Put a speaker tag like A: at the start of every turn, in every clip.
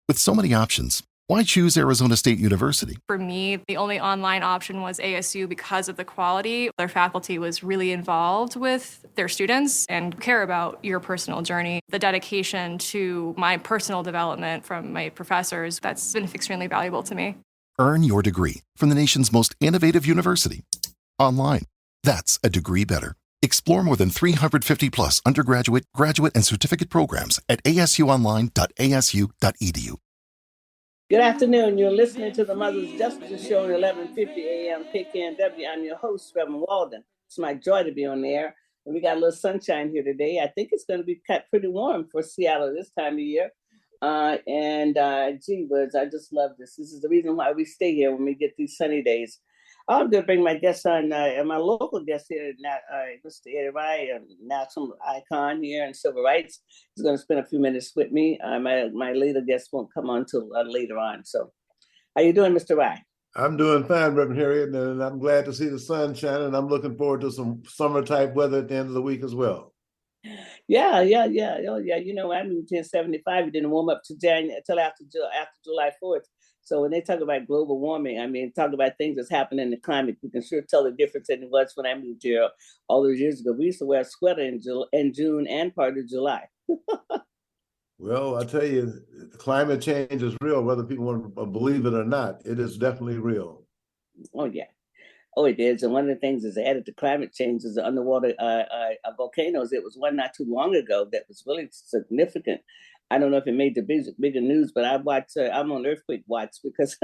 A: With so many options, why choose Arizona State University?
B: For me, the only online option was ASU because of the quality. Their faculty was really involved with their students and care about your personal journey. The dedication to my personal development from my professors, that's been extremely valuable to me.
A: Earn your degree from the nation's most innovative university. Online. That's a degree better. Explore more than 350 plus undergraduate, graduate, and certificate programs at asuonline.asu.edu.
C: Good afternoon. You're listening to the Mother's Justice Show at 11:50 a.m. KKNW. I'm your host, Reverend Walden. It's my joy to be on the air. And we got a little sunshine here today. I think it's going to be pretty warm for Seattle this time of year. Gee whiz, I just love this. This is the reason why we stay here when we get these sunny days. I'm going to bring my guest on, and my local guest here, Mr. Eddie Rye, a national icon here in civil rights. He's going to spend a few minutes with me. My later guest won't come on until later on. So how you doing, Mr. Rye?
D: I'm doing fine, Reverend Harriet, and I'm glad to see the sun shining, and I'm looking forward to some summer-type weather at the end of the week as well.
C: Yeah. Oh, yeah. You know, I moved here in 75. It didn't warm up until after July 4th. So when they talk about global warming, I mean, talk about things that's happening in the climate, you can sure tell the difference than it was when I moved here all those years ago. We used to wear a sweater in June and part of July.
D: Well, I tell you, climate change is real, whether people want to believe it or not. It is definitely real.
C: Oh, yeah. Oh, it is. And one of the things that's added to climate change is the underwater volcanoes. It was one not too long ago that was really significant. I don't know if it made the bigger news, but I'm on earthquake watch because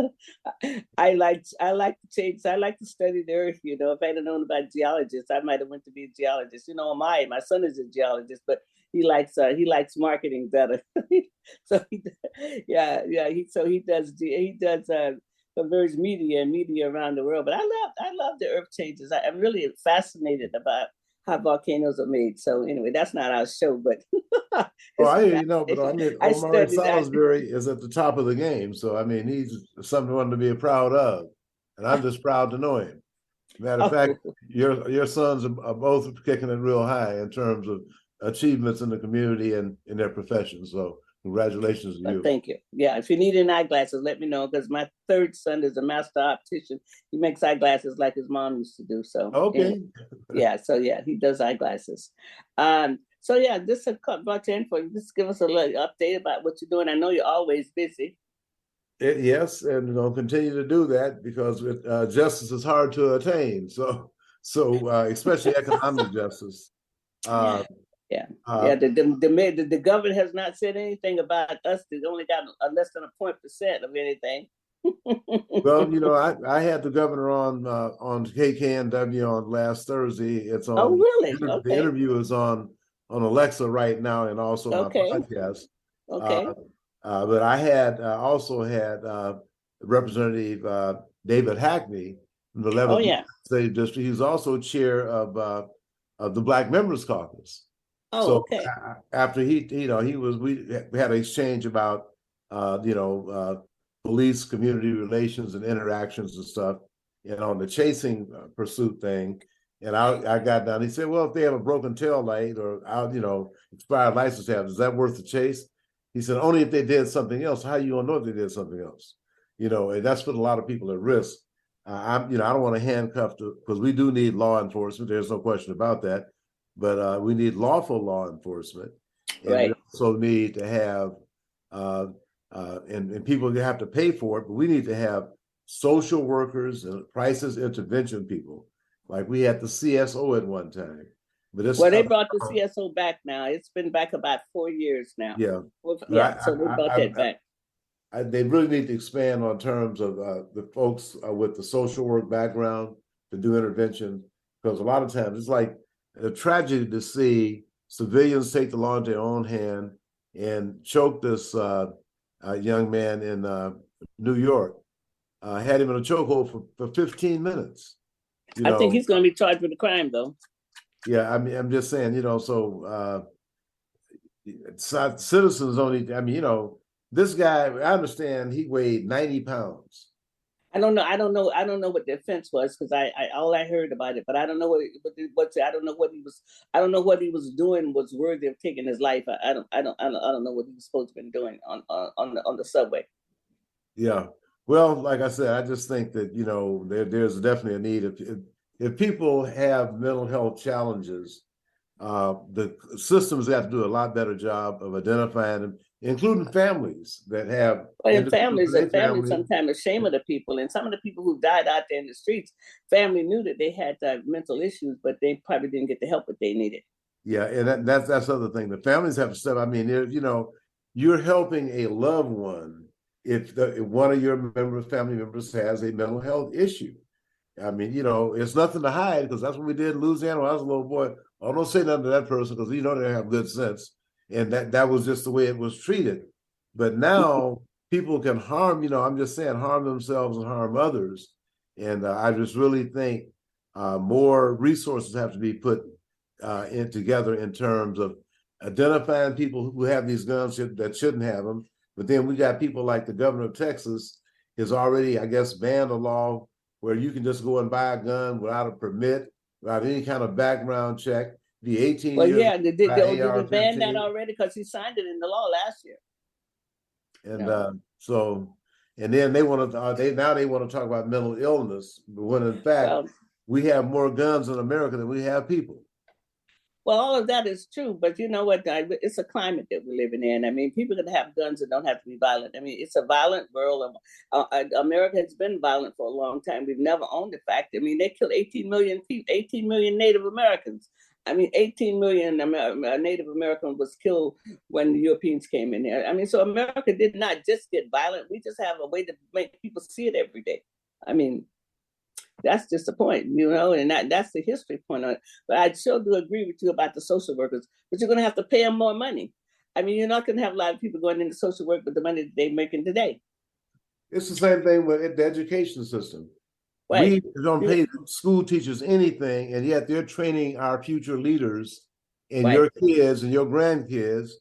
C: I like to change. I like to study the earth. You know, if I had known about geologists, I might have went to be a geologist. You know, my son is a geologist, but he likes marketing better. So he does converge media around the world. But I love the earth changes. I'm really fascinated about how volcanoes are made. So anyway, that's not our show, but
D: Omari Salisbury is at the top of the game. So I mean, he's someone to be proud of, and I'm just proud to know him. Matter of fact, your sons are both kicking it real high in terms of achievements in the community and in their profession. So congratulations to you.
C: Thank you. Yeah, if you need any eyeglasses, let me know, because my third son is a master optician. He makes eyeglasses like his mom used to do. So
D: okay.
C: Anyway. He does eyeglasses. This is brought in for you. Just give us a little update about what you're doing. I know you're always busy.
D: Yes, and continue to do that because justice is hard to attain. So especially economic justice.
C: The government has not said anything about us. They only got less than 0.% of anything.
D: Well, I had the governor on KKNW on last Thursday. It's on.
C: Oh, really?
D: The interview is on Alexa right now, and also my podcast.
C: Okay.
D: But I also had Representative David Hackney from the 11th State District. He's also chair of the Black Members Caucus.
C: Oh,
D: so
C: okay.
D: After we had an exchange about police community relations and interactions and stuff, on the chasing pursuit thing. And I got down. He said, "Well, if they have a broken tail light or expired license tab, is that worth the chase?" He said, "Only if they did something else. How you gonna know if they did something else? And that's put a lot of people at risk. I don't want to handcuff because we do need law enforcement. There's no question about that. But we need lawful law enforcement, and we also need to have, and people have to pay for it. But we need to have social workers and crisis intervention people, like we had the CSO at one time. But they
C: brought the CSO back now. It's been back about 4 years now.
D: Yeah,
C: so they brought that back.
D: They really need to expand on terms of the folks with the social work background to do intervention, because a lot of times it's like a tragedy to see civilians take the law into their own hand and choke this young man in New York. Had him in a chokehold for 15 minutes.
C: I think he's going to be charged with a crime, though.
D: Yeah, I mean, I'm just saying, citizens only. I mean, this guy, I understand he weighed 90 pounds.
C: I don't know. I don't know. I don't know what the offense was because I all I heard about it, but I don't know what I don't know what he was. I don't know what he was doing was worthy of taking his life. I don't know what he was supposed to be doing on the subway.
D: Yeah. Well, like I said, I just think that, there's definitely a need. If people have mental health challenges, the systems have to do a lot better job of identifying them, including families that have
C: And
D: individuals in their
C: families
D: family.
C: sometimes ashamed of the people, and some of the people who died out there in the streets, family knew that they had mental issues, but they probably didn't get the help that they needed.
D: Yeah, and that's the other thing. The families have to step. I mean, you're helping a loved one if one of your family members has a mental health issue. I mean, it's nothing to hide because that's what we did in Louisiana when I was a little boy. Oh, don't say nothing to that person because they have good sense, and that was just the way it was treated. But now people can harm. I'm just saying, harm themselves and harm others. And I just really think more resources have to be put in together in terms of identifying people who have these guns that shouldn't have them. But then we got people like the governor of Texas has already, I guess, banned a law where you can just go and buy a gun without a permit, without any kind of background check. The 18
C: Well,
D: years.
C: yeah, did they ban that already? Because he signed it in the law last year.
D: And and then they want to talk about mental illness, when in fact we have more guns in America than we have people.
C: Well, all of that is true, but you know what? It's a climate that we're living in. I mean, people can have guns and don't have to be violent. I mean, it's a violent world. America has been violent for a long time. We've never owned the fact. I mean, they killed 18 million people, 18 million Native Americans. I mean, 18 million Native Americans was killed when the Europeans came in here. I mean, so America did not just get violent. We just have a way to make people see it every day. I mean, that's just the point, and that's the history point on it. But I sure do agree with you about the social workers, but you're going to have to pay them more money. I mean, you're not going to have a lot of people going into social work with the money that they're making today.
D: It's the same thing with the education system.
C: Right.
D: We don't pay school teachers anything, and yet they're training our future leaders and your kids and your grandkids,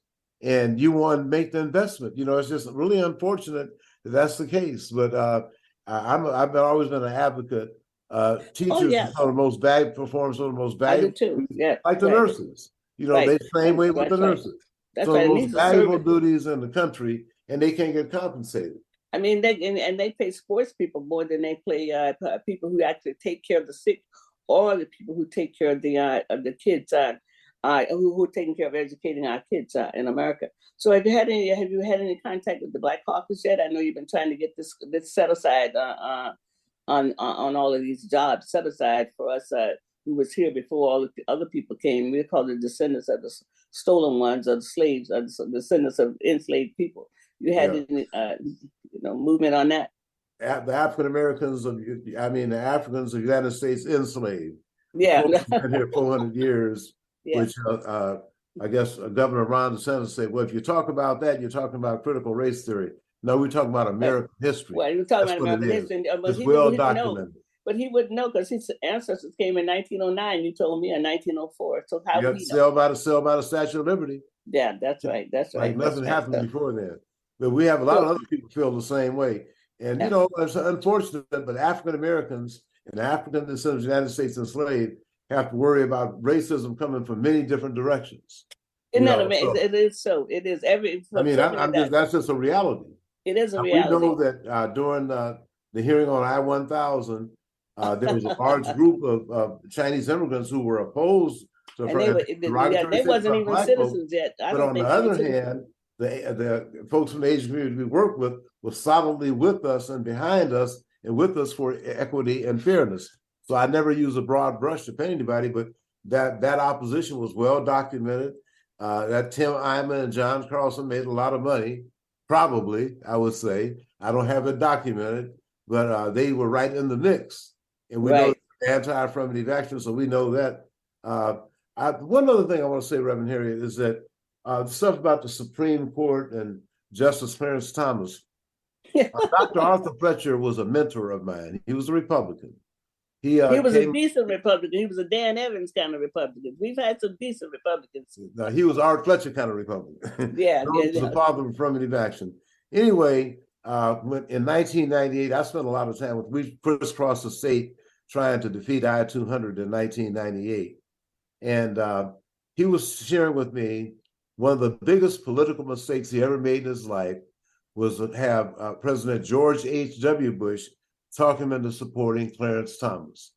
D: and you want to make the investment. It's just really unfortunate that that's the case. But I've always been an advocate. Teachers are some of the most valuable, perform some of the most valuable.
C: I do too. Yeah,
D: like the nurses. They same way with the nurses.
C: That's
D: so the most valuable duties in the country, and they can't get compensated.
C: I mean, they pay sports people more than they pay people who actually take care of the sick, or the people who take care of the kids, who are taking care of educating our kids in America. So have you had any contact with the Black Caucus yet? I know you've been trying to get this set aside on all of these jobs set aside for us who was here before all the other people came. We call the descendants of the stolen ones, or the slaves, or the descendants of enslaved people. You had any movement on that?
D: The African Americans the Africans of the United States enslaved.
C: Yeah,
D: been here 400 years. Yeah. Which I guess Governor Ron DeSantis said, well, if you talk about that, you're talking about critical race theory. No, we're talking about American history.
C: Well, you're talking about American history.
D: It's well documented.
C: But he wouldn't know because his ancestors came in 1909. You told me in 1904. So how would he know?
D: Sell by the Statue of Liberty.
C: Yeah, that's right. That's right.
D: Like nothing happened before then. But we have a lot of other people feel the same way. And, it's unfortunate, but African Americans and African descendants of the United States enslaved have to worry about racism coming from many different directions.
C: Isn't that amazing? It is so. It is
D: that's just a reality.
C: It is a reality.
D: We know that during the hearing on I-1000, there was a large group of Chinese immigrants who were opposed to
C: they wasn't even citizens yet.
D: But on the other hand, the folks from the Asian community we work with were solidly with us and behind us and with us for equity and fairness. So I never use a broad brush to paint anybody, but that opposition was well documented. That Tim Eyman and John Carlson made a lot of money, probably, I would say. I don't have it documented, but they were right in the mix. And we know anti-affirmative action, so we know that. One other thing I want to say, Reverend Harriet, is that the stuff about the Supreme Court and Justice Clarence Thomas. Dr. Arthur Fletcher was a mentor of mine. He was a Republican. He was
C: a decent Republican. He was a Dan Evans kind of Republican. We've had some decent Republicans.
D: No, he was Art Fletcher kind of Republican.
C: Yeah.
D: He was a father of affirmative action. Anyway, in 1998, I spent a lot of time we crisscrossed the state trying to defeat I-200 in 1998. And he was sharing with me one of the biggest political mistakes he ever made in his life was to have President George H.W. Bush talk him into supporting Clarence Thomas.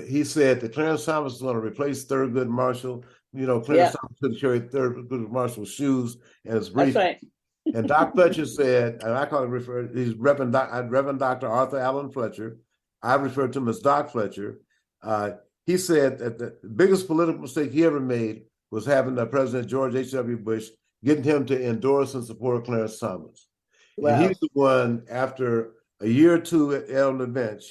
D: He said that Clarence Thomas was going to replace Thurgood Marshall. Clarence Thomas couldn't carry Thurgood Marshall's shoes and his brief.
C: That's right.
D: And Doc Fletcher said, and I call him he's Reverend Dr. Arthur Allen Fletcher. I refer to him as Doc Fletcher. He said that the biggest political mistake he ever made was having President George H.W. Bush, getting him to endorse and support Clarence Thomas. Wow. And he's the one, after a year or two on the bench,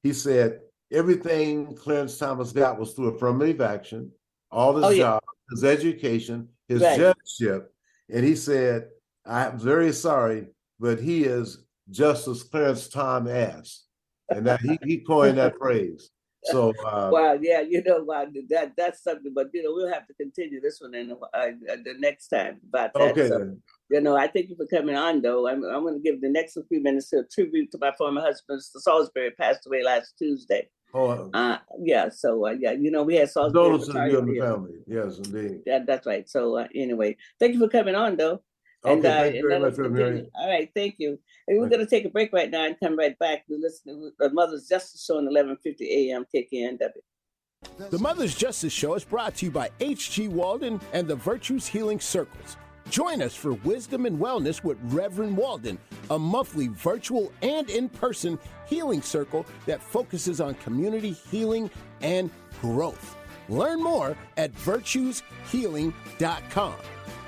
D: he said everything Clarence Thomas got was through affirmative action, all his job, his education, his judgeship. And he said, I'm very sorry, but he is Justice Clarence Tom Ass. And that he coined that phrase. So
C: wow, yeah, that's something. But we'll have to continue this one in the next time about that.
D: Okay.
C: So, I thank you for coming on. Though I'm going to give the next few minutes to a tribute to my former husband, Mr. Salisbury, passed away last Tuesday.
D: Oh,
C: yeah. So we had Salisbury.
D: Condolences to you and the family. Yes, indeed.
C: Yeah, that's right. So anyway, thank you for coming on, though.
D: Okay, thank you very much for hearing.
C: All right, thank you. And we're going to take a break right now and come right back to listen to the Mother's Justice Show on 1150 AM KKNW.
E: The Mother's Justice Show is brought to you by H.G. Walden and the Virtues Healing Circles. Join us for Wisdom and Wellness with Reverend Walden, a monthly virtual and in-person healing circle that focuses on community healing and growth. Learn more at virtueshealing.com.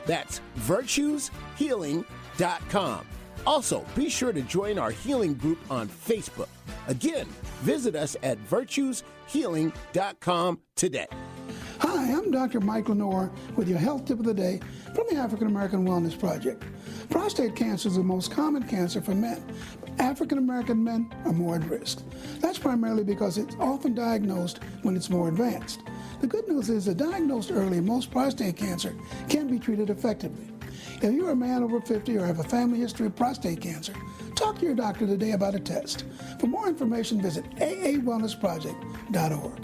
E: That's virtueshealing.com. Also, be sure to join our healing group on Facebook. Again, visit us at virtueshealing.com today.
F: Hi, I'm Dr. Mike Lenore with your health tip of the day from the African American Wellness Project. Prostate cancer is the most common cancer for men. African American men are more at risk. That's primarily because it's often diagnosed when it's more advanced. The good news is that diagnosed early, most prostate cancer can be treated effectively. If you're a man over 50 or have a family history of prostate cancer, talk to your doctor today about a test. For more information, visit aawellnessproject.org.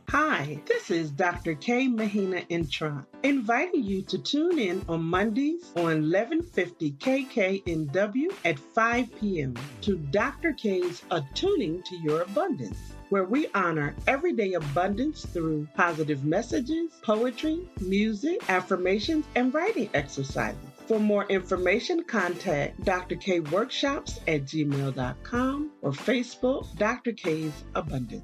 G: Hi, this is Dr. Kay Mahina Intron, inviting you to tune in on Mondays on 1150 KKNW at 5 p.m. to Dr. K's Attuning to Your Abundance, where we honor everyday abundance through positive messages, poetry, music, affirmations, and writing exercises. For more information, contact Dr. K Workshops at gmail.com or Facebook, Dr. K's Abundance.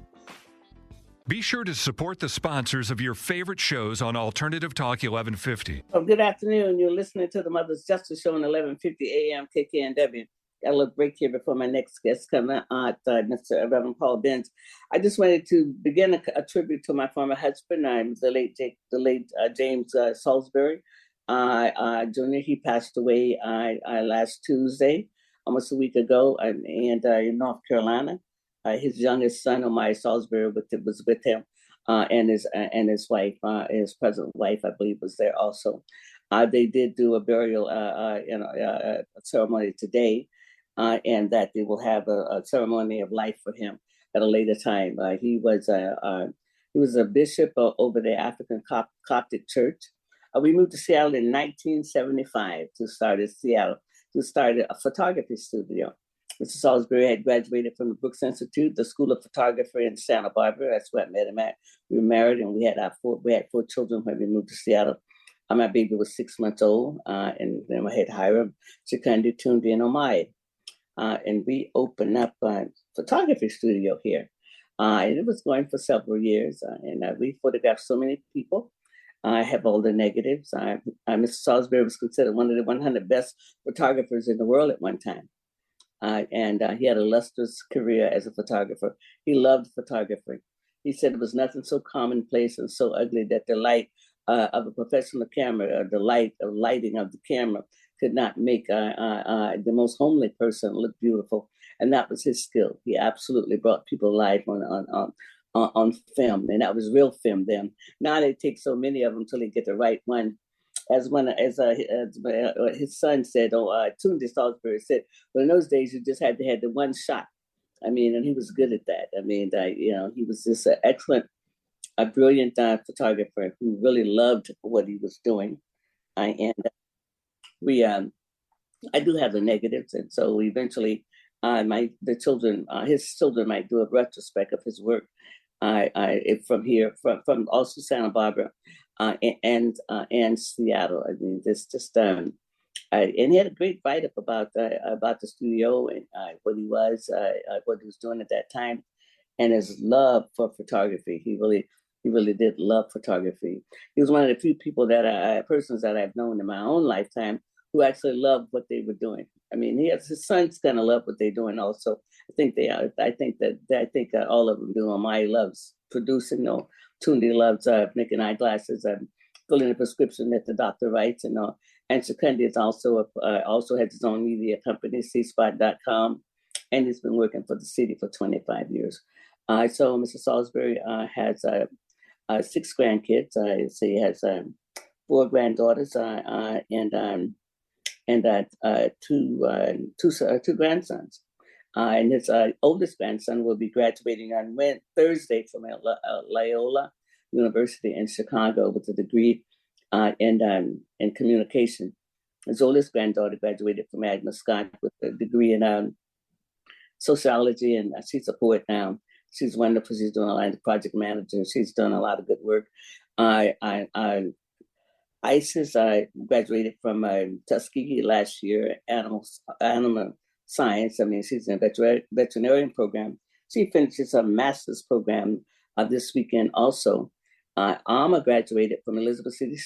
H: Be sure to support the sponsors of your favorite shows on Alternative Talk 1150.
C: Well, good afternoon. You're listening to the Mother's Justice Show on 1150 AM KKNW. Got a little break here before my next guest comes on, Mr. Reverend Paul Benz. I just wanted to begin a tribute to my former husband, the late James Salisbury Jr. He passed away last Tuesday, almost a week ago, in North Carolina. His youngest son, Omai Salisbury, was with him, and his wife, his present wife, I believe, was there also. They did do a burial, a ceremony today, and that they will have a ceremony of life for him at a later time. He was a bishop over the African Coptic Church. We moved to Seattle in 1975 to start a photography studio. Mr. Salisbury had graduated from the Brooks Institute, the School of Photography in Santa Barbara. That's where I met him at. We were married, and we had four children when we moved to Seattle. My baby was 6 months old, and then I had Hiram, Chikandi, Tundi, and Omai. And we opened up a photography studio here. And it was going for several years, and we photographed so many people. I have all the negatives. Mr. Salisbury was considered one of the 100 best photographers in the world at one time. And he had a illustrious career as a photographer. He loved photography. He said it was nothing so commonplace and so ugly that the light of a professional camera, or the lighting of the camera, could not make the most homely person look beautiful. And that was his skill. He absolutely brought people alive on film, and that was real film then. Now they take so many of them until they get the right one. his son said, Tunde Salisbury said, well, in those days you just had to have the one shot. I mean, and he was good at that. I mean, he was just an excellent, a brilliant photographer who really loved what he was doing. And I do have the negatives, and so eventually, his children might do a retrospect of his work. From also Santa Barbara, and Seattle. I mean, and he had a great write up about the studio and what he was doing at that time, and his love for photography. He really did love photography. He was one of the few persons that I've known in my own lifetime who actually loved what they were doing. I mean, his sons kind of love what they're doing also. I think they are. I think all of them do. Amaya loves producing. Tunde loves making eyeglasses and filling a prescription that the doctor writes. And Secundi is also has his own media company, cspot.com, and he's been working for the city for 25 years. So Mr. Salisbury has 6 grandkids. So he has 4 granddaughters and 2 grandsons. And his oldest grandson will be graduating on Thursday from Loyola University in Chicago with a degree in communication. His oldest granddaughter graduated from Agnes Scott with a degree in sociology, and she's a poet now. She's wonderful. She's doing a lot of project manager. She's done a lot of good work. Isis graduated from Tuskegee last year, animal science. I mean, she's in a veterinarian program. She finishes a master's program this weekend also. Alma graduated from Elizabeth City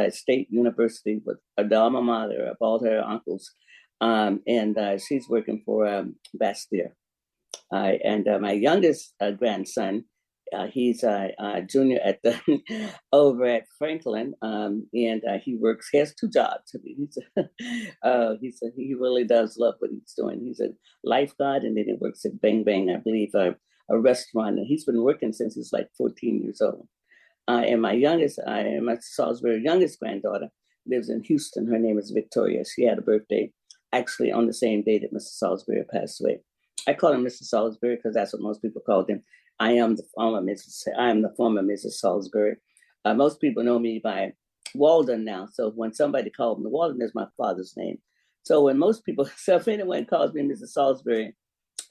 C: State University with the alma mater of all her uncles. And she's working for Bastille. And my youngest grandson, he's a junior over at Franklin, and he has 2 jobs. He really does love what he's doing. He's a lifeguard, and then he works at Bang Bang, I believe, a restaurant. And he's been working since he's like 14 years old. And my Salisbury youngest granddaughter lives in Houston. Her name is Victoria. She had a birthday actually on the same day that Mr. Salisbury passed away. I call him Mr. Salisbury because that's what most people called him. I am the former Mrs. Salisbury. Most people know me by Walden now. So when somebody called me, Walden is my father's name. So if anyone calls me Mrs. Salisbury,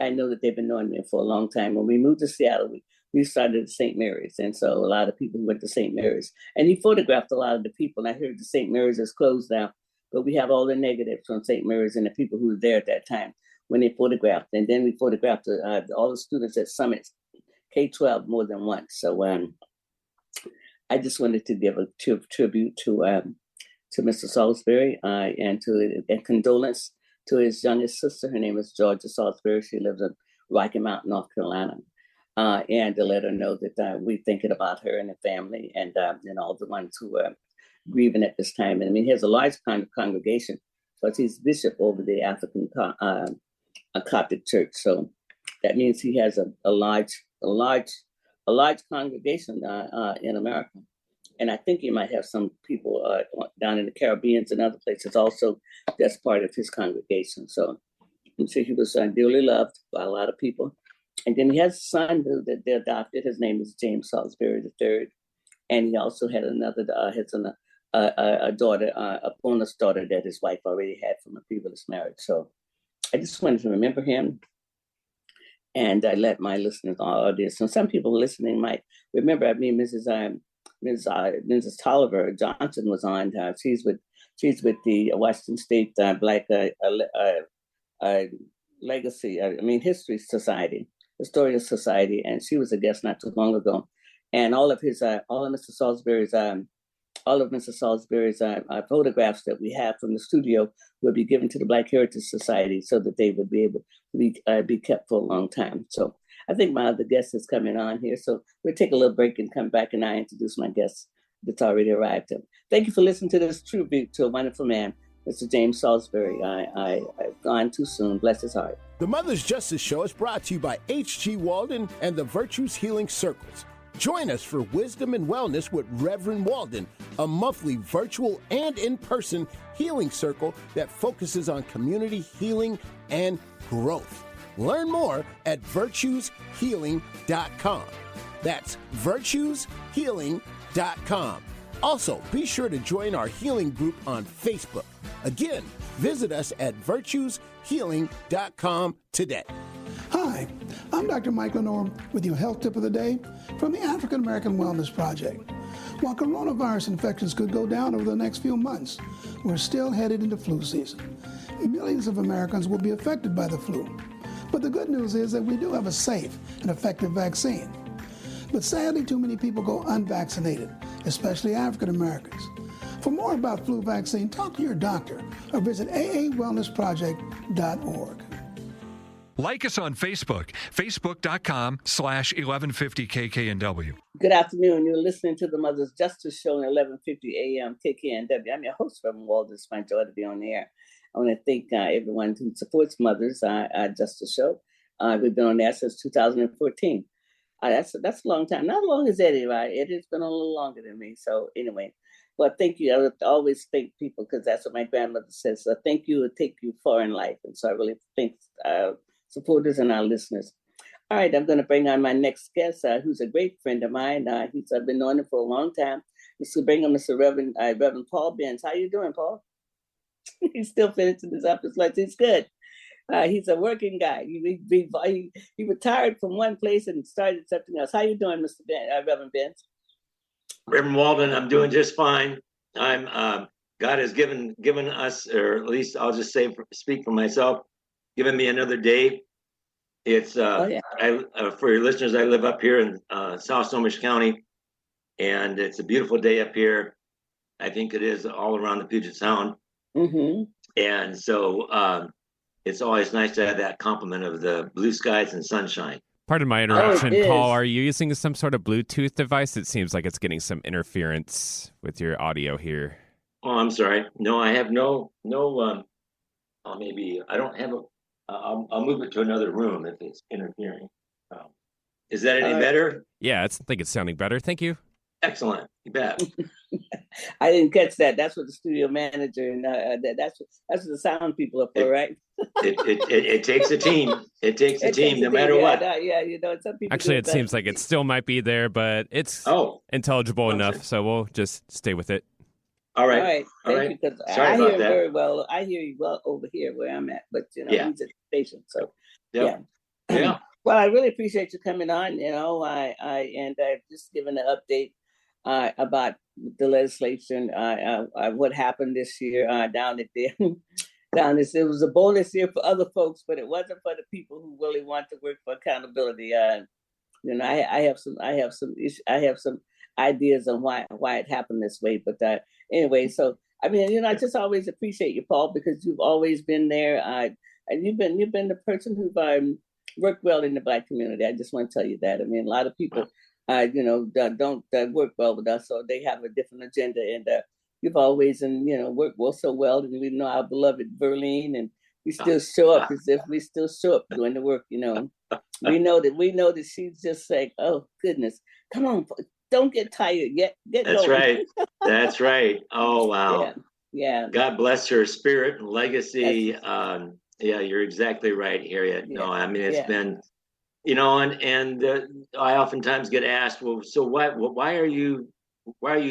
C: I know that they've been knowing me for a long time. When we moved to Seattle, we started at St. Mary's. And so a lot of people went to St. Mary's. And he photographed a lot of the people. And I heard the St. Mary's is closed now, but we have all the negatives from St. Mary's and the people who were there at that time when they photographed. And then we photographed all the students at Summit K-12 more than once. So I just wanted to give a tribute to Mr. Salisbury and condolence to his youngest sister. Her name is Georgia Salisbury. She lives in Rocky Mount, North Carolina. And to let her know that we're thinking about her and the family and all the ones who are grieving at this time. And I mean, he has a large kind of congregation, but he's bishop over the African Coptic church. So that means he has a large congregation in America. And I think he might have some people down in the Caribbean and other places also that's part of his congregation. So I'm sure he was dearly loved by a lot of people. And then he has a son that they adopted. His name is James Salisbury III. And he also had a daughter, a bonus daughter that his wife already had from a previous marriage. So I just wanted to remember him. And I let my listeners, audience, so some people listening might remember. I mean, Mrs. Tolliver Johnson was on. She's with the Washington State Black Legacy. History Society, Historical Society, and she was a guest not too long ago. And all of Mr. Salisbury's photographs that we have from the studio will be given to the Black Heritage Society so that they would be able to be kept for a long time. So I think my other guest is coming on here. So we'll take a little break and come back and I introduce my guest that's already arrived. Thank you for listening to this tribute to a wonderful man, Mr. James Salisbury. I've gone too soon. Bless his heart.
E: The Mother's Justice Show is brought to you by H.G. Walden and the Virtues Healing Circles. Join us for Wisdom and Wellness with Reverend Walden, a monthly virtual and in-person healing circle that focuses on community healing and growth. Learn more at virtueshealing.com. That's virtueshealing.com. Also, be sure to join our healing group on Facebook. Again, visit us at virtueshealing.com today.
F: Hi, I'm Dr. Mike Lenore with your health tip of the day from the African American Wellness Project. While coronavirus infections could go down over the next few months, we're still headed into flu season. Millions of Americans will be affected by the flu. But the good news is that we do have a safe and effective vaccine. But sadly, too many people go unvaccinated, especially African Americans. For more about flu vaccine, talk to your doctor or visit aawellnessproject.org.
H: Like us on Facebook, facebook.com/1150KKNW.
C: Good afternoon. You're listening to the Mother's Justice Show on 1150 AM KKNW. I'm your host, Reverend Walden. It's my joy to be on the air. I want to thank everyone who supports Mother's Justice Show. We've been on the air since 2014. That's a long time. Not as long as Eddie, right? Eddie's been on a little longer than me. So anyway, well, thank you. I always thank people because that's what my grandmother says. So thank you will take you far in life. And so I really thank supporters and our listeners. All right, I'm going to bring on my next guest, who's a great friend of mine. I've been knowing him for a long time. Let's bring on Mr. Reverend Paul Benz. How you doing, Paul? He's still finishing his up his lunch. He's good. He's a working guy. He retired from one place and started something else. How you doing, Mr. Reverend Benz?
I: Reverend Walden, I'm doing just fine. God has given us, or at least I'll just speak for myself, given me another day. It's for your listeners, I live up here in South Snohomish County, and it's a beautiful day up here. I think it is all around the Puget Sound. Mm-hmm. And so it's always nice to have that compliment of the blue skies and sunshine.
J: Pardon my interruption, Paul. Are you using some sort of Bluetooth device? It seems like it's getting some interference with your audio here.
I: Oh, I'm sorry. No, I have maybe I don't have I'll move it to another room if it's interfering. Is that any better?
J: Yeah, I think it's sounding better. Thank you.
I: Excellent. You bet.
C: I didn't catch that. That's what the studio manager and that's what the sound people are for, right?
I: It takes a team. It takes a team, no matter what.
C: Some people.
J: Actually, it seems like it still might be there, but it's intelligible enough, so we'll just stay with it.
I: All right.
C: Thank you, because I hear very well. I hear you well over here where I'm at, but he's at the station, so yeah. Well, I really appreciate you coming on. I've just given an update about the legislation, what happened this year down at there. It was a bonus year for other folks, but it wasn't for the people who really want to work for accountability. I have some ideas on why it happened this way. But anyway, so I I just always appreciate you, Paul, because you've always been there, and you've been the person who've worked well in the Black community. I just want to tell you that. A lot of people, don't work well with us, so they have a different agenda, and you've always worked so well, and we know our beloved Verlene, and we still show up as if we still show up doing the work. We know that she's just like, oh goodness, come on, don't get tired yet.
I: That's going. Right. That's right. Oh wow.
C: Yeah.
I: God bless her spirit and legacy. Yeah, you're exactly right, Harriet. No, it's been, and I oftentimes get asked, well, so why are you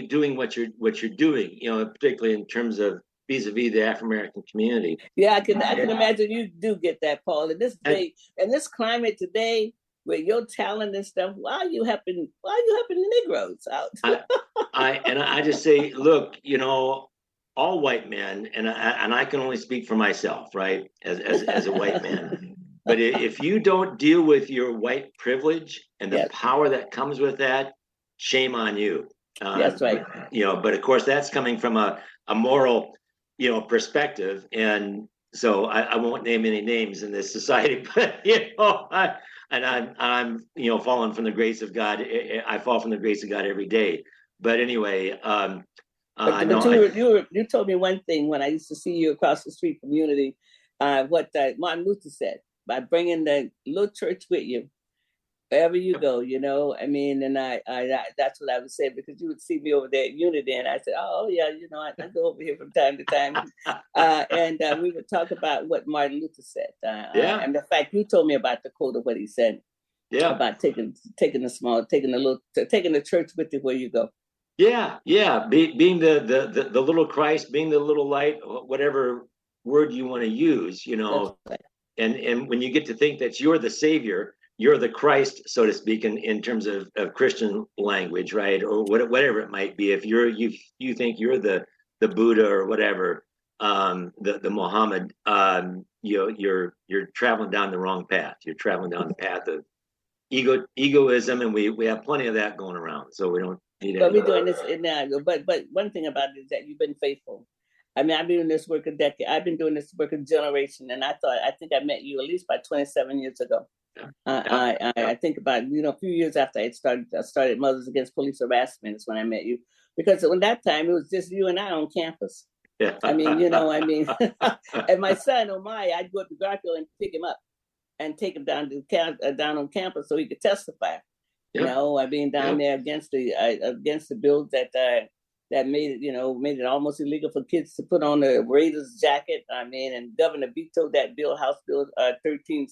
I: doing what you're doing? Particularly in terms of vis-a-vis the African American community. Yeah,
C: I can imagine you do get that, Paul. In this day and this climate today, with your talent and stuff, why are you helping the Negroes out?
I: I just say, look, all white men, and I can only speak for myself, right, as a white man. But if you don't deal with your white privilege and the power that comes with that, shame on you.
C: That's right.
I: But of course, that's coming from a moral, perspective, and so I won't name any names in this society, but I'm falling from the grace of God. I fall from the grace of God every day. But anyway.
C: You told me one thing when I used to see you across the street from Unity, what Martin Luther said, by bringing the little church with you, Wherever you go, you know, I mean, and I that's what I would say, because you would see me over there at Unity, and I said, oh yeah, you know, I go over here from time to time, and we would talk about what Martin Luther said, and the fact you told me about the quote of what he said, about taking the church with you where you go.
I: Being the little Christ, being the little light, whatever word you want to use, you know, right. and when you get to think that you're the Savior, you're the Christ, so to speak, in terms of Christian language, right? Or whatever it might be. If you think you're the Buddha or whatever, the Muhammad, you're traveling down the wrong path. You're traveling down the path of egoism, and we have plenty of that going around. So we don't need.
C: But we're doing this now. But one thing about it is that you've been faithful. I mean, I've been doing this work a decade. I've been doing this work a generation, and I think I met you at least about 27 years ago. I think about, you know, a few years after I started Mothers Against Police Harassment is when I met you, because at that time it was just you and I on campus. I mean, you know, and my son Omai, I'd go up to Garfield and pick him up and take him down on campus so he could testify. You know, I mean, down there against the bills that made it almost illegal for kids to put on a Raiders jacket. I mean, and Governor vetoed that bill, House Bill 13.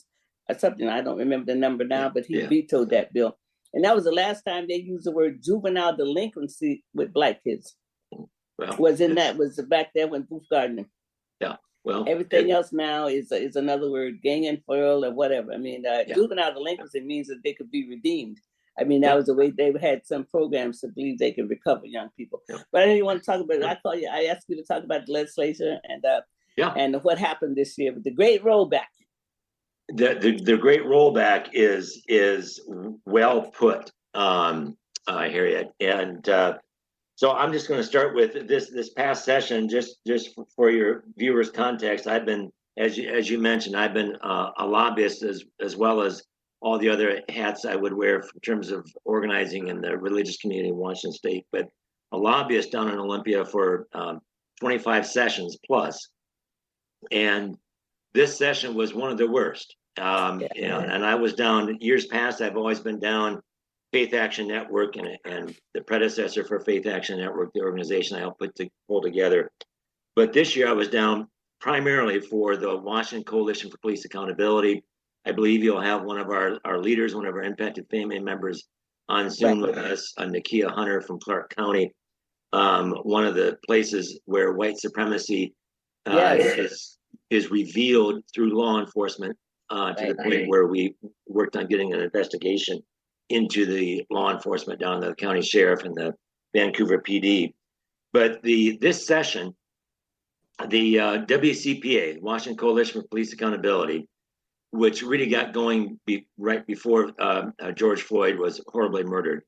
C: Something, I don't remember the number now, but he vetoed that bill. And that was the last time they used the word juvenile delinquency with Black kids. Well, was back there when Booth Gardner. Yeah. Well, everything else now is another word, gang and foil or whatever. I mean, juvenile delinquency means that they could be redeemed. I mean, that was the way they had some programs to believe they could recover young people. Yeah. But I didn't want to talk about it. I asked you to talk about the legislature and what happened this year with the great rollback.
I: The great rollback is well put, Harriet, and so I'm just going to start with this past session, just for your viewers' context. I've been, as you mentioned, I've been a lobbyist as well as all the other hats I would wear in terms of organizing in the religious community in Washington State, but a lobbyist down in Olympia for 25 sessions plus, and this session was one of the worst. And I was down years past. I've always been down Faith Action Network and the predecessor for Faith Action Network, the organization I helped pull together. But this year I was down primarily for the Washington Coalition for Police Accountability. I believe you'll have one of our leaders, one of our impacted family members on Zoom with us, Nickeia Hunter from Clark County, one of the places where white supremacy is revealed through law enforcement. To the point where we worked on getting an investigation into the law enforcement down the county sheriff and the Vancouver PD. But this session, the WCPA, Washington Coalition for Police Accountability, which really got going right before George Floyd was horribly murdered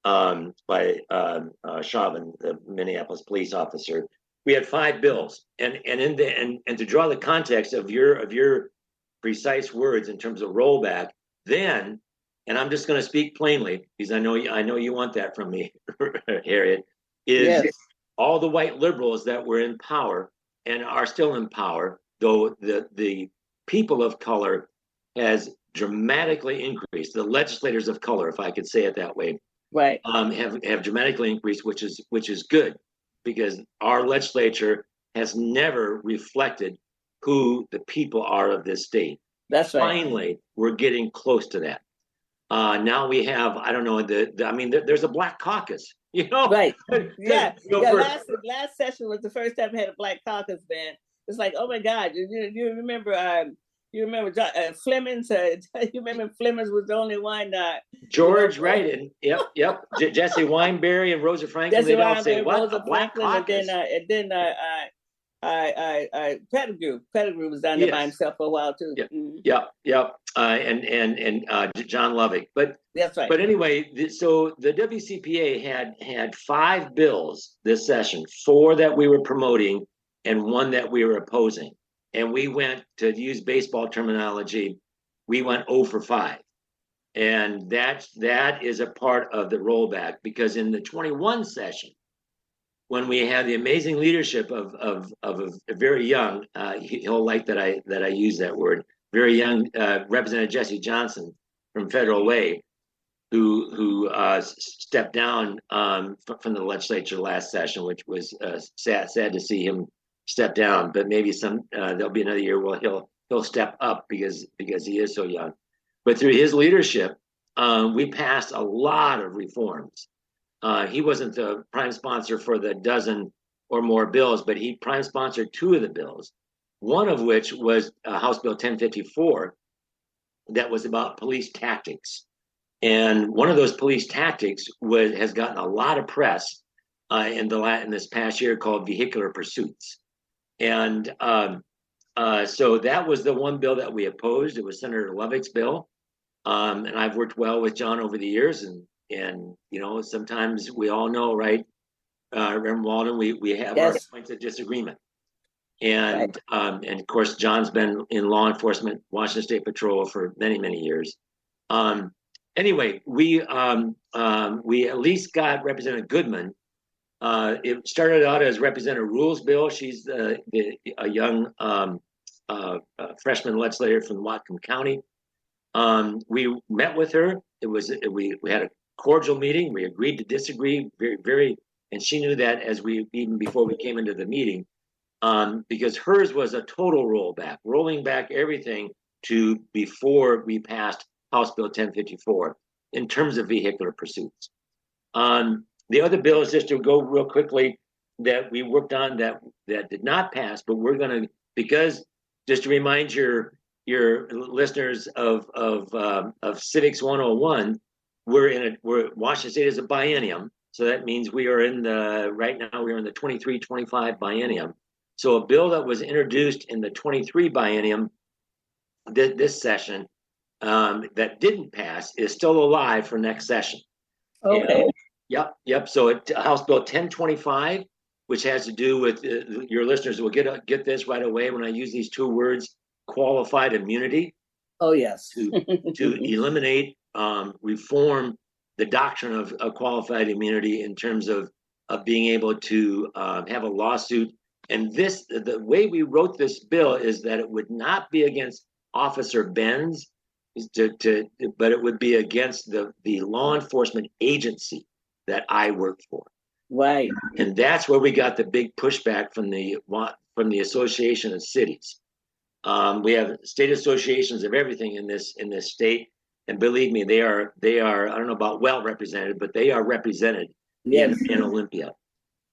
I: by Chauvin, the Minneapolis police officer. We had 5 bills, and to draw the context of your precise words in terms of rollback, then, and I'm just going to speak plainly because I know you want that from me, Harriet, is all the white liberals that were in power and are still in power, though the people of color has dramatically increased. The legislators of color, if I could say it that way, have dramatically increased, which is good, because our legislature has never reflected who the people are of this state.
C: That's right.
I: Finally, we're getting close to that. Now we have, I don't know, there's a Black caucus, you know?
C: Right. Last session was the first time we had a Black caucus, man. It's like, oh my God, you remember Flemings? You remember Flemings was the only one.
I: George, right? And yep. Jesse Weinberry and Rosa Franklin. They'd all say, "What? A Black caucus?"
C: And then Pettigrew was down there by himself for a while too.
I: Yep. And John Lovick. But that's right. But anyway, so the WCPA had 5 bills this session, 4 that we were promoting and 1 that we were opposing. And we went, to use baseball terminology, we went 0 for 5. And that is a part of the rollback, because in the 21 session, when we had the amazing leadership of a very young, he'll like that I use that word, very young Representative Jesse Johnson from Federal Way, who stepped down from the legislature last session, which was sad to see him step down. But maybe there'll be another year where he'll step up because he is so young. But through his leadership, we passed a lot of reforms. He wasn't the prime sponsor for the dozen or more bills, but he prime sponsored 2 of the bills, one of which was House Bill 1054 that was about police tactics. And one of those police tactics has gotten a lot of press in this past year, called vehicular pursuits. And so that was the one bill that we opposed. It was Senator Lovick's bill. And I've worked well with John over the years, and sometimes we all know, right, Reverend Walden, we have our points of disagreement. And and of course, John's been in law enforcement, Washington State Patrol for many, many years. Anyway, we at least got Representative Goodman. It started out as Representative Rule's bill. She's a young freshman legislator from Whatcom County. We met with her. We had a cordial meeting. We agreed to disagree very, and she knew that even before we came into the meeting, because hers was a total rolling back everything to before we passed House Bill 1054 in terms of vehicular pursuits. The other bills, just to go real quickly, that we worked on that did not pass, but we're going to, because just to remind your listeners of Civics 101, we're Washington State is a biennium, so that means right now we're in the 23-25 biennium. So a bill that was introduced in the 23 biennium this session that didn't pass is still alive for next session.
C: Okay.
I: Yep. So House Bill 1025, which has to do with your listeners will get this right away when I use these 2 words, qualified immunity.
C: Oh yes.
I: to eliminate, reform the doctrine of qualified immunity in terms of being able to have a lawsuit. And the way we wrote this bill is that it would not be against Officer Benz, but it would be against the law enforcement agency that I work for.
C: Right.
I: And that's where we got the big pushback from the Association of Cities. We have state associations of everything in this state, and believe me, they are I don't know about well represented, but they are represented in Olympia.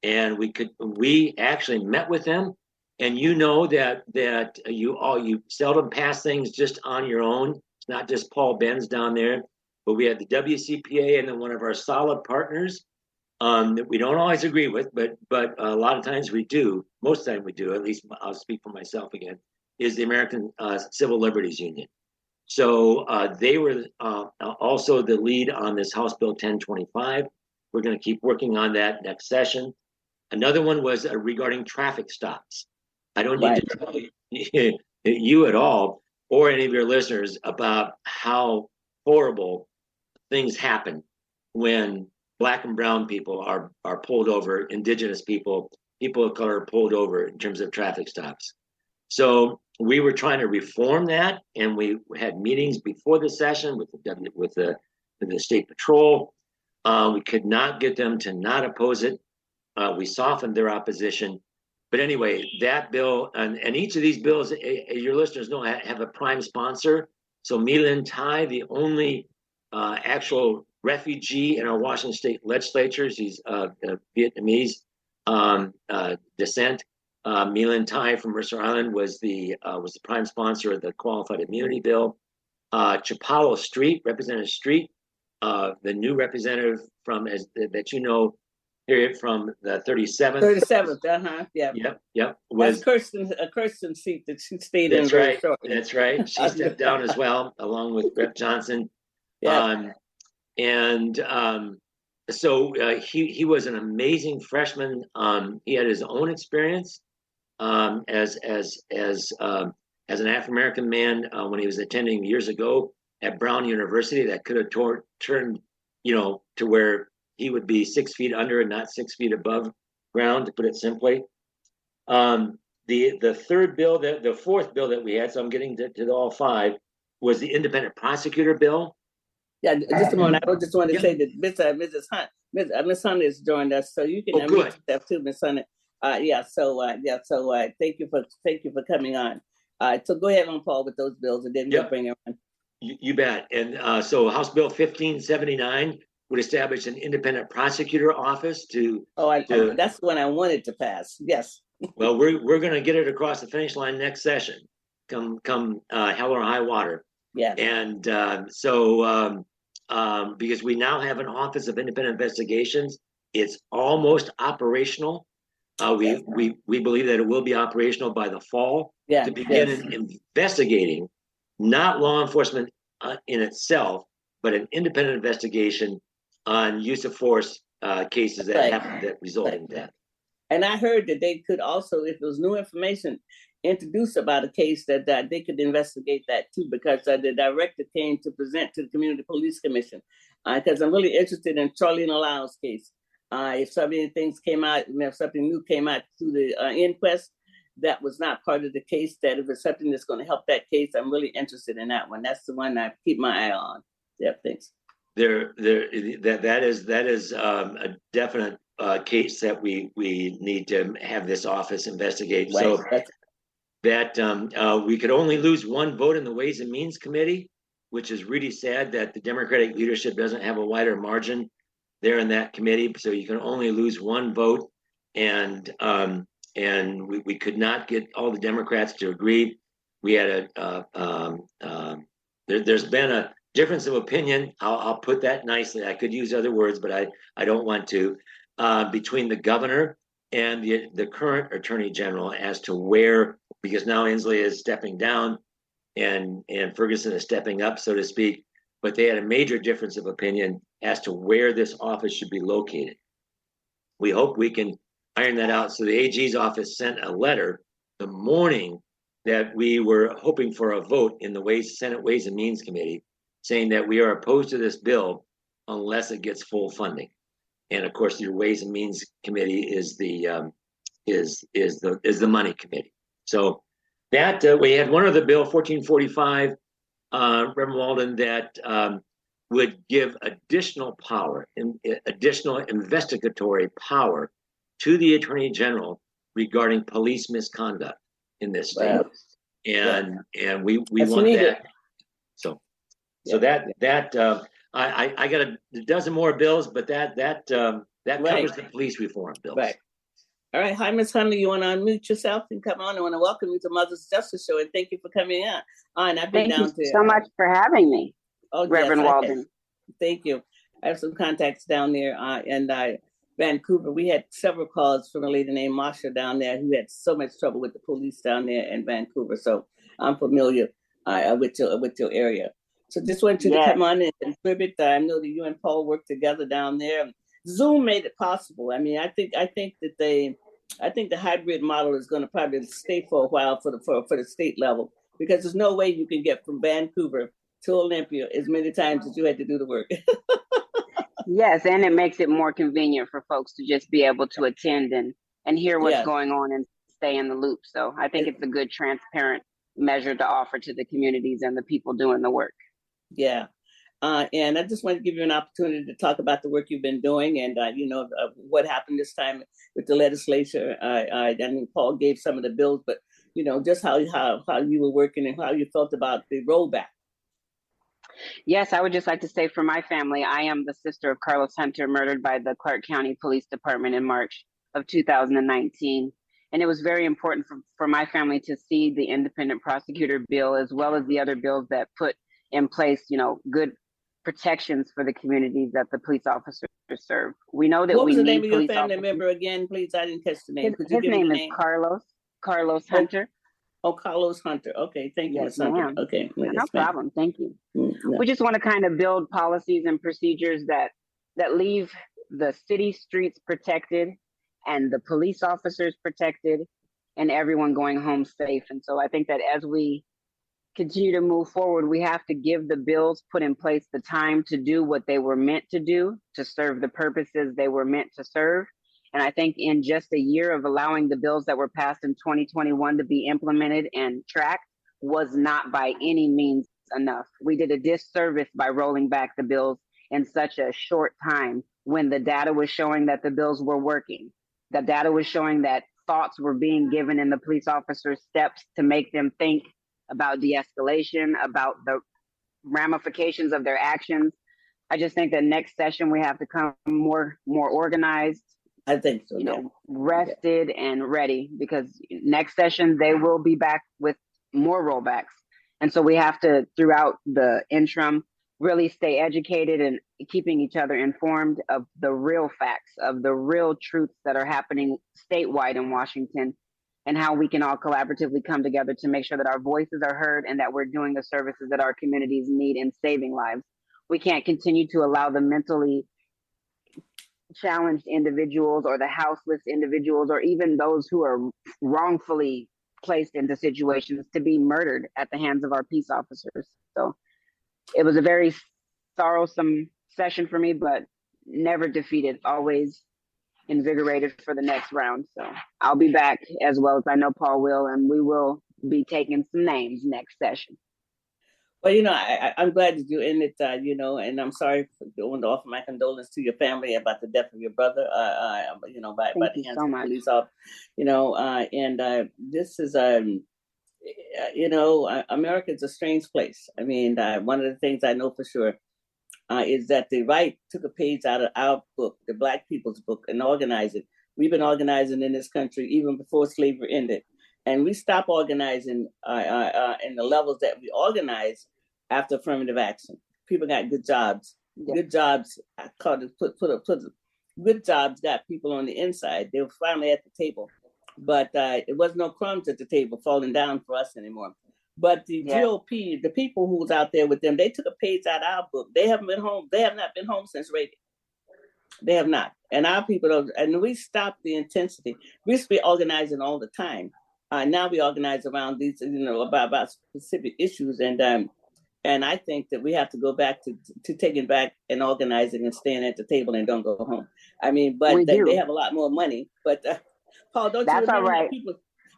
I: And we actually met with them, and that you seldom pass things just on your own. It's not just Paul Benz down there, but we had the WCPA and then one of our solid partners that we don't always agree with, but a lot of times we do. Most of the time we do. At least I'll speak for myself again. Is the American Civil Liberties Union. So they were also the lead on this House Bill 1025. We're going to keep working on that next session. Another one was regarding traffic stops. I don't need to tell you at all or any of your listeners about how horrible things happen when Black and brown people are pulled over, indigenous people of color are pulled over in terms of traffic stops. So we were trying to reform that, and we had meetings before the session with the state patrol. We could not get them to not oppose it. We softened their opposition. But anyway, that bill and each of these bills, your listeners know, have a prime sponsor. So My Linh Thai, the only actual refugee in our Washington State legislature, she's Vietnamese descent. My Linh Thai from Mercer Island was the prime sponsor of the qualified immunity bill. Chapalo Street, Representative Street, the new representative that you know here from the 37th.
C: 37th, yeah.
I: Yep.
C: Was a Kirsten seat that she stayed in.
I: That's right. She stepped down as well, along with Rep. Johnson.
C: Yeah.
I: So he was an amazing freshman. He had his own experience as an African American man when he was attending years ago at Brown University. That could have turned, to where he would be 6 feet under and not 6 feet above ground, to put it simply. The third bill, the fourth bill that we had, so I'm getting to all 5, was the independent prosecutor bill.
C: Yeah, just a moment. I just want to say that Mrs. Hunt, Miss Hunt has joined us, so you can unmute yourself too, Miss Hunt. Thank you for coming on. So go ahead on, Paul, with those bills, and then we'll bring it on.
I: You bet. And so House Bill 1579 would establish an independent prosecutor office to.
C: That's the one I wanted to pass. Yes.
I: Well, we're going to get it across the finish line next session, come hell or high water.
C: Yeah.
I: And because we now have an Office of Independent Investigations, it's almost operational. We believe that it will be operational by the fall to begin investigating, not law enforcement in itself, but an independent investigation on use of force cases that result in death.
C: And I heard that they could also, if there was new information introduced about a case, that they could investigate that too, because the director came to present to the Community Police Commission. Because I'm really interested in Charlene Allows case. If something new came out through the inquest that was not part of the case, that if it's something that's going to help that case, I'm really interested in that one. That's the one I keep my eye on. Yeah, thanks.
I: That is a definite case that we need to have this office investigate. Right. So that we could only lose one vote in the Ways and Means Committee, which is really sad that the Democratic leadership doesn't have a wider margin there in that committee. So you can only lose one vote, and we could not get all the Democrats to agree. We had there's been a difference of opinion. I'll put that nicely. I could use other words, but I don't want to. Between the governor and the current attorney general as to where, because now Inslee is stepping down and Ferguson is stepping up, so to speak, but they had a major difference of opinion as to where this office should be located. We hope we can iron that out. So the AG's office sent a letter the morning that we were hoping for a vote in the Senate Ways and Means Committee, saying that we are opposed to this bill unless it gets full funding. And of course, your Ways and Means Committee is the money committee. So that we had one other bill, 1445, Reverend Walden, that would give additional power, additional investigatory power to the Attorney General regarding police misconduct in this state. Wow. And we want needed. That. I got a dozen more bills, but that covers the police reform bills.
C: Right. All right. Hi, Ms. Hunter. You want to unmute yourself and come on? I want to welcome you to Mother's Justice Show, and thank you for coming on. I've been
K: Thank you so much for having me, Reverend Walden.
C: Thank you. I have some contacts down there in Vancouver. We had several calls from a lady named Marsha down there who had so much trouble with the police down there in Vancouver. So I'm familiar with your area. So just wanted you to come on and contribute. I know that you and Paul work together down there. Zoom made it possible. I mean, I think that the hybrid model is going to probably stay for a while for the state level, because there's no way you can get from Vancouver to Olympia as many times as you had to do the work.
K: Yes, and it makes it more convenient for folks to just be able to attend and hear what's going on and stay in the loop. So I think it's a good, transparent measure to offer to the communities and the people doing the work.
C: Yeah. And I just want to give you an opportunity to talk about the work you've been doing and, what happened this time with the legislature. I mean, Paul gave some of the bills, but, just how you were working and how you felt about the rollback.
K: Yes, I would just like to say for my family, I am the sister of Carlos Hunter, murdered by the Clark County Police Department in March of 2019. And it was very important for my family to see the independent prosecutor bill, as well as the other bills that put in place, good protections for the communities that the police officers serve. We know that
C: what was
K: we
C: the name
K: need
C: of your
K: police
C: family
K: officers.
C: member again, please? I didn't catch the name.
K: His name is Carlos Hunter.
C: Oh, Carlos Hunter. Okay, thank you,
K: Yes,
C: Ms. Hunter.
K: ma'am.
C: Okay,
K: No problem. Thank you.
C: No.
K: We just want to kind of build policies and procedures that leave the city streets protected and the police officers protected and everyone going home safe. And so I think that as we continue to move forward, we have to give the bills put in place the time to do what they were meant to do, to serve the purposes they were meant to serve. And I think in just a year of allowing the bills that were passed in 2021 to be implemented and tracked was not by any means enough. We did a disservice by rolling back the bills in such a short time when the data was showing that the bills were working. The data was showing that thoughts were being given in the police officers' steps to make them think about de-escalation, about the ramifications of their actions. I just think that next session we have to come more organized.
C: I think so.
K: Rested and ready, because next session they will be back with more rollbacks. And so we have to, throughout the interim, really stay educated and keeping each other informed of the real facts, of the real truths that are happening statewide in Washington, and how we can all collaboratively come together to make sure that our voices are heard and that we're doing the services that our communities need in saving lives. We can't continue to allow the mentally challenged individuals or the houseless individuals or even those who are wrongfully placed into situations to be murdered at the hands of our peace officers. So it was a very sorrowsome session for me, but never defeated, always invigorated for the next round. So I'll be back, as well as I know Paul will, and we will be taking some names next session.
C: Well, I'm glad that you're in it, and I'm sorry for going to offer my condolence to your family about the death of your brother, by the hands of the police officer, and this is, America's a strange place. I mean, one of the things I know for sure is that the right took a page out of our book, the Black People's Book, and organized it. We've been organizing in this country even before slavery ended. And we stopped organizing in the levels that we organized after affirmative action. People got good jobs. Yeah. Good jobs, I call it, good jobs got people on the inside. They were finally at the table. But it was no crumbs at the table falling down for us anymore. But the GOP, the people who was out there with them, they took a page out of our book. They haven't been home. They have not been home since Reagan. They have not. And our people, and we stopped the intensity. We used to be organizing all the time. Now we organize around these, about specific issues. And I think that we have to go back to taking back and organizing and staying at the table and don't go home. I mean, but they have a lot more money. But Paul, don't you remember how people?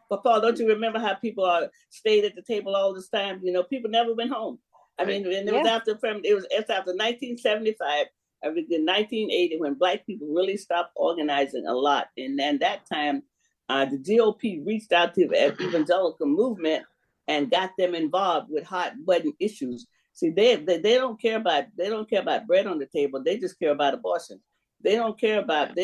C: But Paul, don't you remember how people stayed at the table all this time? People never went home. I mean, and it was after 1975, in 1980, when Black people really stopped organizing a lot. And then that time, the GOP reached out to the evangelical movement and got them involved with hot button issues. See, they don't care about bread on the table. They just care about abortion. They don't care about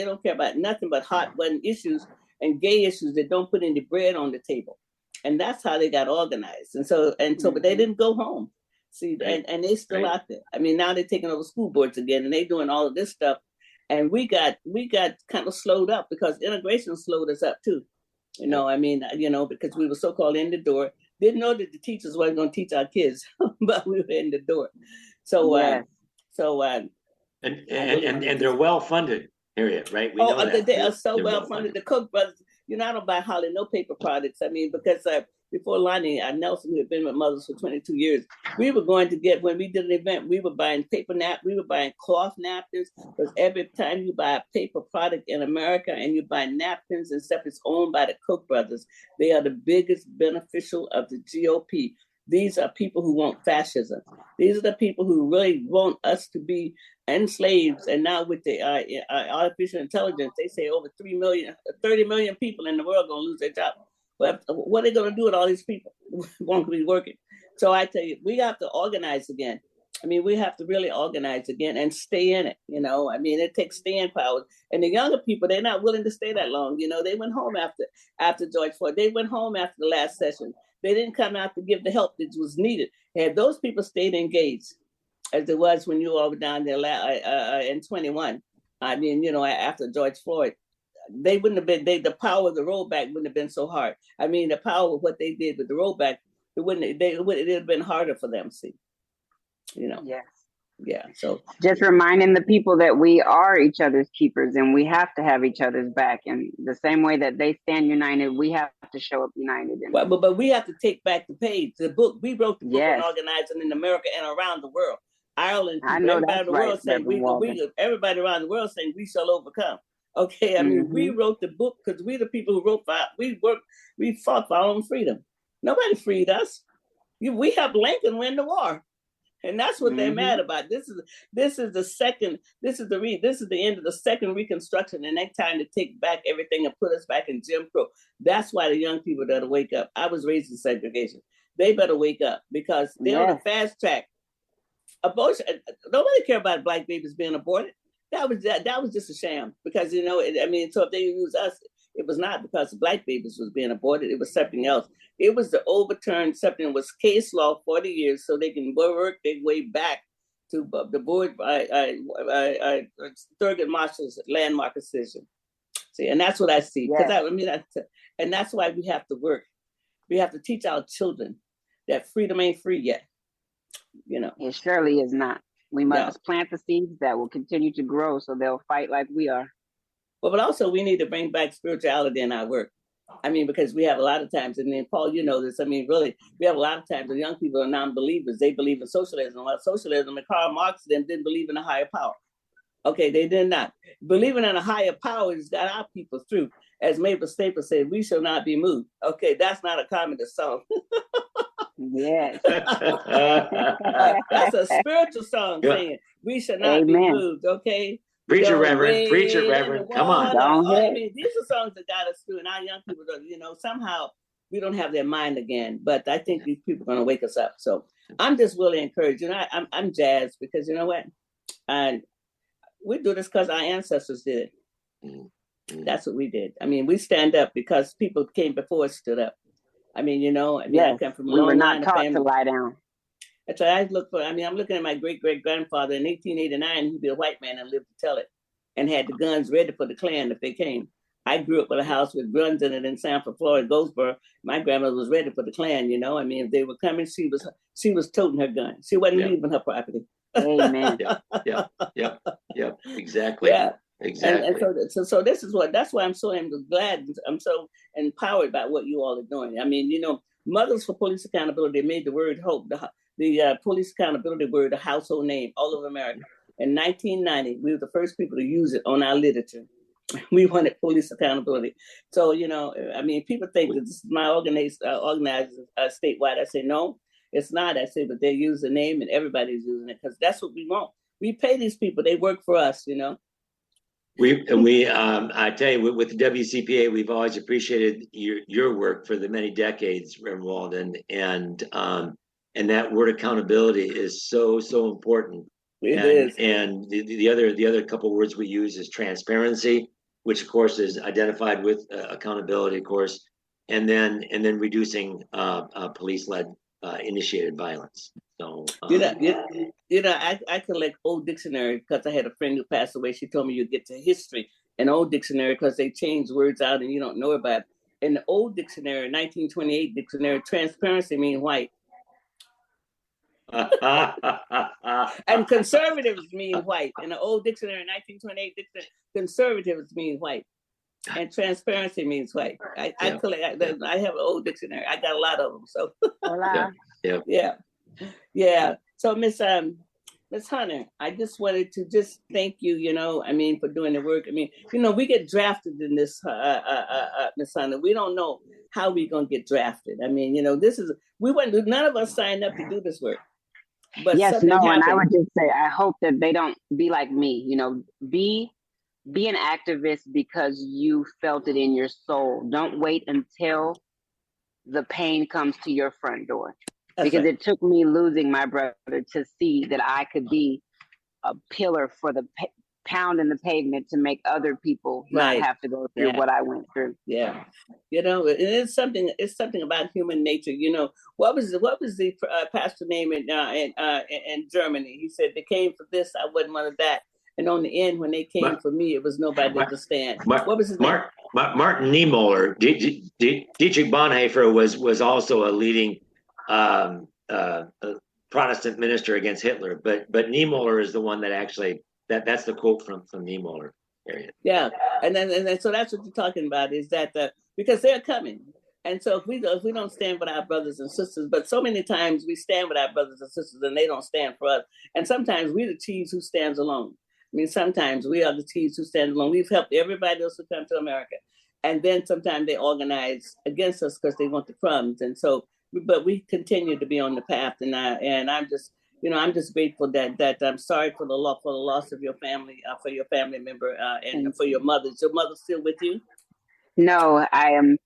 C: nothing but hot button issues and gay issues that don't put any bread on the table. And that's how they got organized. But they didn't go home. See, and they still out there. I mean, now they're taking over school boards again and they're doing all of this stuff. And we got kind of slowed up because integration slowed us up too. Because we were so-called in the door. Didn't know that the teachers weren't going to teach our kids, but we were in the door. So, and
I: they're well funded, Harriet, right? We know that.
C: They are so well funded. The Koch brothers, I don't buy hardly no paper products. I mean, because before Lonnie Nelson, who had been with Mothers for 22 years, we were going to get, when we did an event, we were buying paper we were buying cloth napkins, because every time you buy a paper product in America and you buy napkins and stuff, it's owned by the Koch brothers. They are the biggest beneficial of the GOP. These are people who want fascism. These are the people who really want us to be enslaved. And now with the artificial intelligence, they say over 30 million people in the world are going to lose their job. But what are they going to do with all these people who won't be working? So I tell you, we have to organize again. I mean, we have to really organize again and stay in it. I mean, it takes staying power. And the younger people, they're not willing to stay that long. They went home after George Floyd. They went home after the last session. They didn't come out to give the help that was needed. And those people stayed engaged, as it was when you all were down there in 21. I mean, after George Floyd. They wouldn't have been, the power of the rollback wouldn't have been so hard. I mean, the power of what they did with the rollback, it would have been harder for them, see.
K: Yes.
C: Yeah. So
K: just reminding the people that we are each other's keepers and we have to have each other's back. And the same way that they stand united, we have to show up united.
C: But we have to take back the page. The book, we wrote the book on organizing in America and around the world. Ireland, everybody around the world saying we shall overcome. Okay, I mean, we wrote the book because we're the people who we fought for our own freedom. Nobody freed us. We helped Lincoln win the war. And that's what they're mad about. This is the end of the second Reconstruction, and they're trying to take back everything and put us back in Jim Crow. That's why the young people better wake up. I was raised in segregation. They better wake up because they're on the fast track. Abortion. Nobody care about black babies being aborted. That was just a sham because so if they use us, it was not because black babies was being aborted. It was something else. It was to overturn something that was case law 40 years so they can work their way back to the board Thurgood Marshall's landmark decision. See, and that's what I see. And that's why we have to work. We have to teach our children that freedom ain't free yet.
K: It surely is not. We must plant the seeds that will continue to grow so they'll fight like we are.
C: Well, but also we need to bring back spirituality in our work. Because we have a lot of times, and then Paul, you know this, really, we have a lot of times the young people are non-believers. They believe in socialism. Well, socialism, and Karl Marx them didn't believe in a higher power. Okay, they did not. Believing in a higher power has got our people through. As Maple Staples said, we shall not be moved. Okay, that's not a communist song.
K: Yes.
C: That's a spiritual song saying, we shall not be moved, okay?
I: Preach it, Reverend. Preach it, Reverend. Come on.
C: These are songs that got us through, and our young people don't, somehow we don't have their mind again. But I think these people are going to wake us up. So I'm just really encouraged. I'm jazzed because you know what? We do this because our ancestors did it. Mm-hmm. That's what we did. We stand up because people came before us stood up. I come from
K: we were not taught to lie down.
C: That's why I look for. I'm looking at my great-great-grandfather in 1889. He'd be a white man and lived to tell it, and had the guns ready for the Klan if they came. I grew up with a house with guns in it in Sanford, Florida, Goldsboro. My grandmother was ready for the Klan. If they were coming, she was toting her gun. She wasn't leaving her property.
K: Amen.
I: Yeah. Exactly.
C: Yeah.
I: Exactly.
C: And so this is that's why I'm so glad. I'm so empowered by what you all are doing. Mothers for Police Accountability made the word hope, the police accountability word, a household name all over America. In 1990, we were the first people to use it on our literature. We wanted police accountability. So, people think that this is my organizers statewide. I say, no, it's not. I say, but they use the name and everybody's using it because that's what we want. We pay these people. They work for us,
I: I tell you, with the WCPA, we've always appreciated your work for the many decades, Reverend Walden, and that word accountability is so important.
C: It is.
I: And the other couple words we use is transparency, which of course is identified with accountability, of course, and then reducing police-led initiated violence. So
C: I collect old dictionary because I had a friend who passed away. She told me you get to history and old dictionary because they change words out and you don't know about it. In the old dictionary, 1928 dictionary, transparency means white. And conservatives mean white. In the old dictionary, 1928 dictionary, conservatives mean white. And transparency means white. I have an old dictionary. I got a lot of them. So yeah. So Miss Hunter, I just wanted to just thank you, for doing the work. We get drafted in this, Miss Hunter. We don't know how we're gonna get drafted. None of us signed up to do this work. But
K: and I would just say I hope that they don't be like me, be an activist because you felt it in your soul. Don't wait until the pain comes to your front door. Because it took me losing my brother to see that I could be a pillar for the pound in the pavement to make other people not have to go through what I went through.
C: Yeah, it's something about human nature. What was the pastor name in Germany? He said they came for this, I wasn't one of that. And on the end, when they came for me, it was nobody to stand. What was his name?
I: Martin Niemöller. Dietrich Bonhoeffer was also a leading Protestant minister against Hitler, but Niemöller is the one that actually that's the quote from Niemöller.
C: Yeah, and so that's what you're talking about is that because they're coming, and so if we don't stand with our brothers and sisters, but so many times we stand with our brothers and sisters and they don't stand for us, and sometimes we're the cheese who stands alone. Sometimes we are the cheese who stand alone. We've helped everybody else who come to America, and then sometimes they organize against us because they want the crumbs, and so but we continue to be on the path, and I'm just, I'm just grateful that I'm sorry for the loss of your family, for your family member, and for your mother. Is your mother still with you?
K: No, I am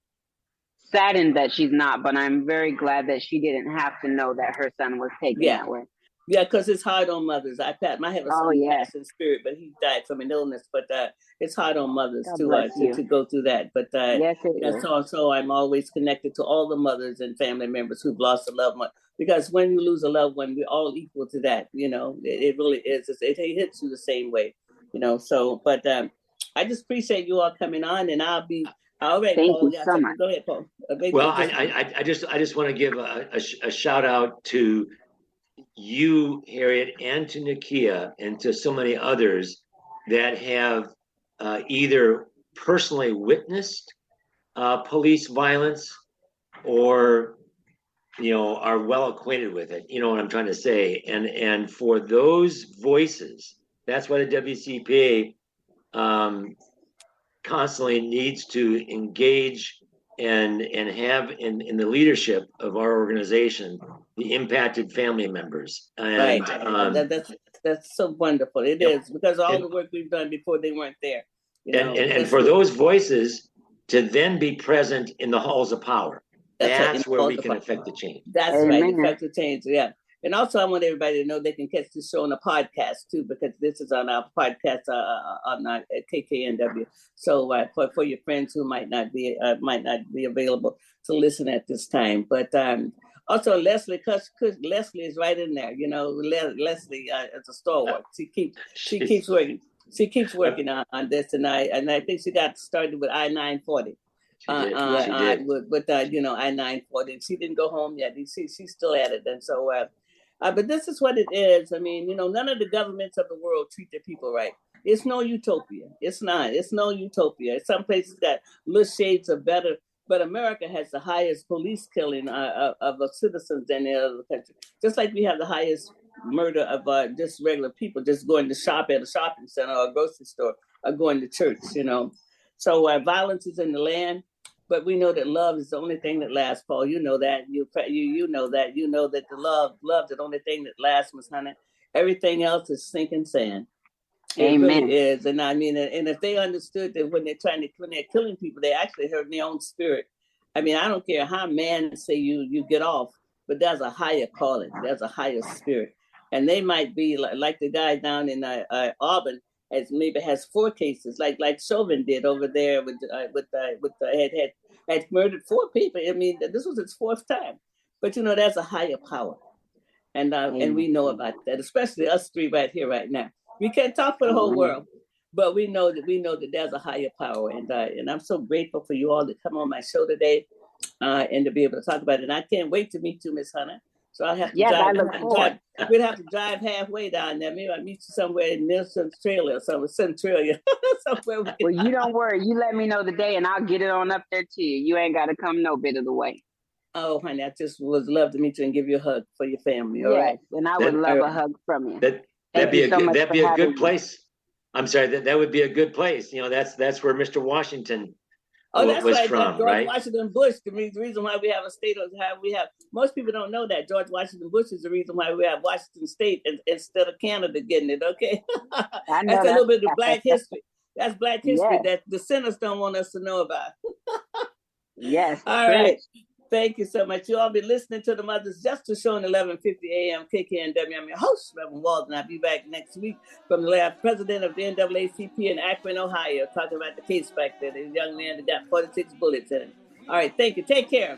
K: saddened that she's not, but I'm very glad that she didn't have to know that her son was taken that way.
C: Yeah, because it's hard on mothers. I have a son who passed in spirit, but he died from an illness. But it's hard on mothers to go through that. But
K: yes, it is.
C: So I'm always connected to all the mothers and family members who've lost a loved one. Because when you lose a loved one, we're all equal to that. It really is. It hits you the same way. So, but I just appreciate you all coming on, and I'll be. All right,
K: Thank
C: Paul.
K: you so much.
C: Go ahead, Paul.
I: Well, I just want to give a shout out to you, Harriet, and to Nickeia, and to so many others that have either personally witnessed police violence or are well acquainted with it. You know what I'm trying to say. And for those voices, that's why the WCPA constantly needs to engage and have in the leadership of our organization the impacted family members. And
C: right. That's so wonderful. It is, because all the work we've done before, they weren't there.
I: And for those voices to then be present in the halls of power, that's where we can affect the change.
C: That's right, affect the change. Yeah. And also, I want everybody to know they can catch this show on a podcast too, because this is on our podcast on our KKNW. So for your friends who might not be available to listen at this time, but also Leslie, because Leslie is right in there. Leslie is a stalwart. She keeps working. She keeps working on this, and I think she got started with I-940. With I-940. She didn't go home yet. She's still at it, and so. But this is what it is. I mean, none of the governments of the world treat their people right. It's no utopia. It's not. It's no utopia. Some places got little shades of better, but America has the highest police killing of citizens than any other country. Just like we have the highest murder of just regular people just going to shop at a shopping center or a grocery store or going to church. So violence is in the land. But we know that love is the only thing that lasts, Paul. You know that. You know that. You know that the love is the only thing that lasts, Miss Hunter. Everything else is sinking sand.
K: Amen.
C: It really is. And I mean, and if they understood that when they're killing people, they actually hurt their own spirit. I mean, I don't care how man say you get off, but there's a higher calling. There's a higher spirit. And they might be like the guy down in Auburn, has 4 cases, like Chauvin did over there had murdered 4 people. I mean, this was his 4th time. But there's a higher power, and we know about that, especially us 3 right here, right now. We can't talk for the whole world, but we know that there's a higher power, and I'm so grateful for you all to come on my show today, and to be able to talk about it. And I can't wait to meet you, Miss Hunter. So I'll have to drive. We'd have to drive halfway down there. Maybe I'll meet you somewhere in Centralia or somewhere, Centralia. Well,
K: you don't worry. You let me know the day and I'll get it on up there to you. You ain't got to come no bit of the way.
C: Oh, honey, I just would love to meet you and give you a hug for your family. All right?
K: And I would love a hug from you.
I: That'd be a good place. I'm sorry, that would be a good place. That's where Mr. Washington
C: that's
I: was
C: right.
I: from,
C: George
I: right?
C: Washington Bush. The reason why we have a state of most people don't know that George Washington Bush is the reason why we have Washington State instead of Canada getting it. Okay, that's a little bit of Black history. That's Black history that the sinners don't want us to know about.
K: Yes.
C: All right. Thank you so much. You all be listening to the Mothers Justice Show on 11:50 a.m. KKNW. I'm your host, Reverend Walden. I'll be back next week from the last president of the NAACP in Akron, Ohio, talking about the case back there. The young man that got 46 bullets in him. All right. Thank you. Take care.